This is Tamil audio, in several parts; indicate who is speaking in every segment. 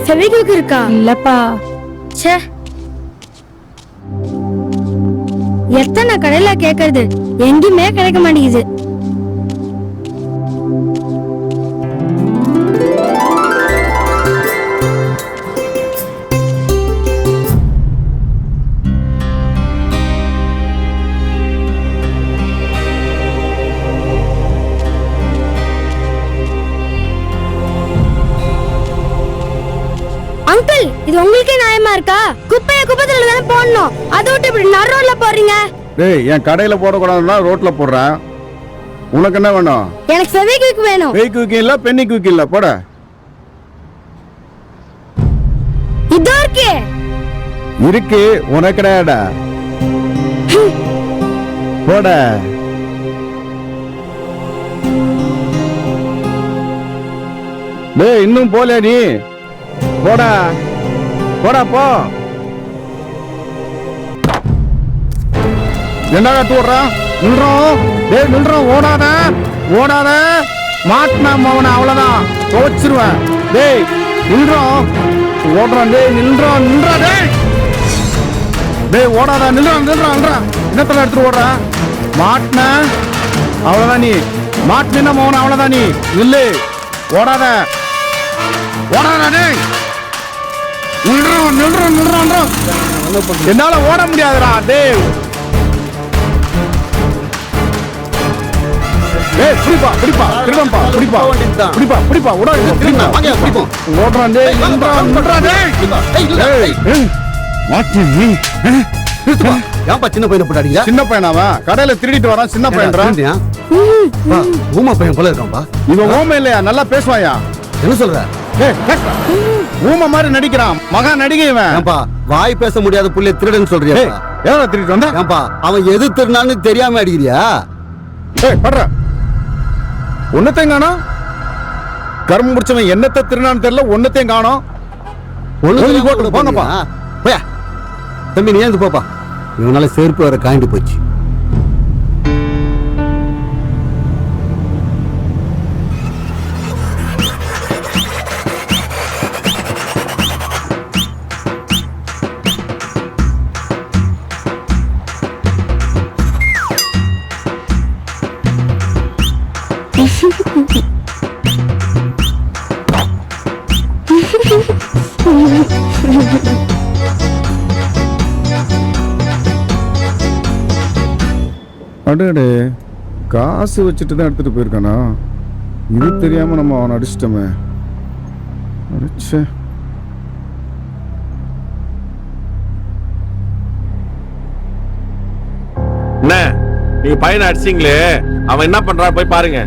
Speaker 1: செவிக்கு இருக்கா?
Speaker 2: இல்லப்பா.
Speaker 1: ச்சே, எத்தனை கடையில கேக்குறது, எங்கேயுமே கிடைக்க மாட்டேங்குது. அங்கிள், இது உங்களுக்கே நியாயமா இருக்கா? குப்பைய குப்பத்துல தானே போடணும், அதை விட்டு இப்படி நடு ரோட்ல போடுறீங்க.
Speaker 3: டேய், என் கடையில போடக்கூடாதுன்னா ரோட்ல போடுறேன். உனக்கு என்ன வேணும்?
Speaker 1: எனக்கு செவிக்கு வேணும்.
Speaker 3: வெய்க்கு இல்ல, பெண்ணிக்கு இல்ல, போட.
Speaker 1: இதோ இருக்கே.
Speaker 3: இருக்கு, உனக்கு கிடையாடா. போட. டேய், இன்னும் போல நீ. போடா போடா போ. என்னடா தூடுறான்? நின்றோம். டேய் நின்றோம், ஓடாத ஓடாத. மாட்டினா அவனை அவ்வளவுதான், துவச்சிருவேன். டேய் நின்றோம், ஓடுறான். டேய் நின்றோம் நின்றா. டேய் டேய் ஓடாத, நின்றான் நின்றான் நின்றான். என்னத்துல எடுத்துட்டு ஓடுறான்? மாட்டினா அவ்வளவுதான் நீ. மாட்டினா அவனை அவ்வளவுதான் நீ. நில்லு, ஓடாத ஓடாத. டேய் நின்றான் நின்றான் நின்றான். என்னால ஓட முடியாதுடா. டேய் டேய் பிடிப்பா பிடிப்பா திருடம்பா பிடிப்பா பிடிப்பா பிடிப்பா ஓட திருடா வாங்க பிடிப்போம். ஓடுறான். டேய் நின்றான் நின்றான். டேய் டேய் வாட் நீ
Speaker 4: நிறுத்துப்பா. ஏன்பா சின்ன பையனை போட்டு அடிங்க?
Speaker 3: சின்ன பையனாவா? கடையில திருடிட்டு வரான் சின்ன பையன்றான்.
Speaker 4: ஊமா பையன் போல இருக்கான்பா.
Speaker 3: இவன் ஊமை இல்லையா? நல்லா பேசுவாயா?
Speaker 4: என்ன சொல்ற?
Speaker 3: டேய் பேசுடா. ஊமை மாதிரி நடிக்கிறான், மகா நடிகை இவன்.
Speaker 4: ஏன்பா வாய் பேச முடியாத புள்ளைய திருடன்னு சொல்றியா?
Speaker 3: ஏன் திருடிட்டு வந்தா?
Speaker 4: ஏன்பா அவன் எது திருநான்னு தெரியாம அடிக்கிறியா?
Speaker 3: டேய் படுற. ஒன்னத்தையும் காணோம். கர்மம் முடிச்சவன் என்னத்தை திருநான்னு தெரியல, ஒன்னத்தையும் காணோம்.
Speaker 4: ஒண்ணு
Speaker 3: போட்டு போங்கப்பா.
Speaker 4: போயா தம்பி, நீ ஏந்து போப்பா. இவனால செருப்பு வர காய்ந்து போச்சு.
Speaker 3: அடடே, காசு வச்சுட்டு தான் எடுத்துட்டு போயிருக்கானா? இது தெரியாம நம்ம அவனை அடிச்சிட்டோமே. அடிச்சே.
Speaker 5: என்ன நீங்க பையனை அடிச்சீங்களே, அவன் என்ன பண்றான் போய் பாருங்க.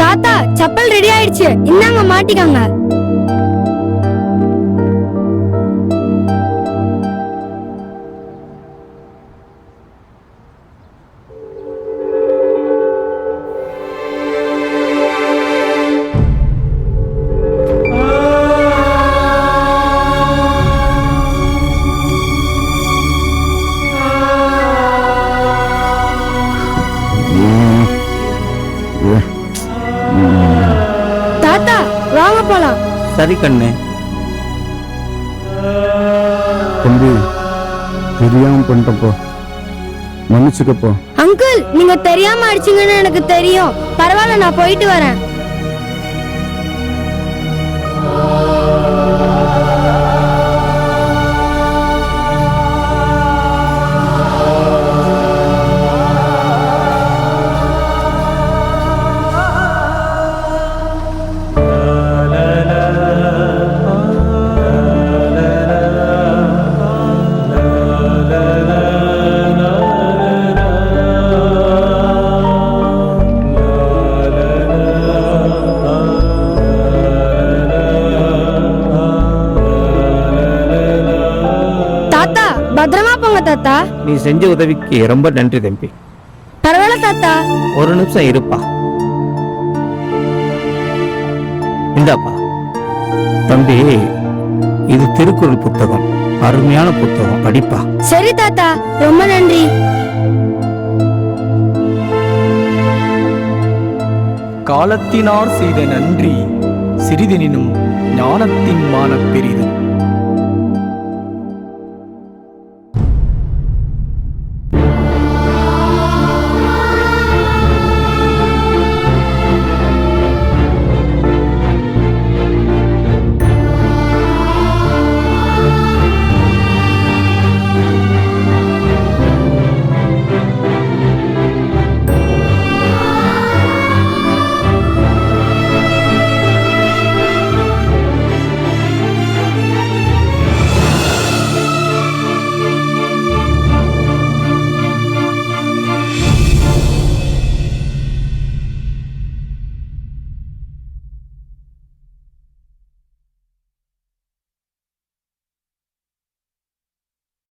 Speaker 1: தாத்தா, செப்பல் ரெடி ஆயிடுச்சு, இந்தாங்க மாட்டிக்காங்க. தாத்தா வாங்க போலாம்.
Speaker 6: சரி கண்ணு.
Speaker 3: தம்பி, தெரியாம பண்ணிட்டப்போ மன்னிச்சுக்கப்போ.
Speaker 1: அங்கிள், நீங்க தெரியாம அடிச்சீங்கன்னு எனக்கு தெரியும். பரவாயில்ல, நான் போயிட்டு வரேன்.
Speaker 6: நீ செஞ்ச உதவிக்கு ரொம்ப நன்றி தம்பி.
Speaker 1: பரவாயில்ல தாத்தா.
Speaker 3: ஒரு நிமிஷம் இருப்பா. இந்தாப்பா தம்பி, இது திருக்குறள் புத்தகம், அருமையான புத்தகம், படிப்பா.
Speaker 1: சரி தாத்தா, ரொம்ப நன்றி.
Speaker 2: காலத்தினார் செய்த நன்றி சிறிதெனினும் ஞானத்தின் மான பெரிது.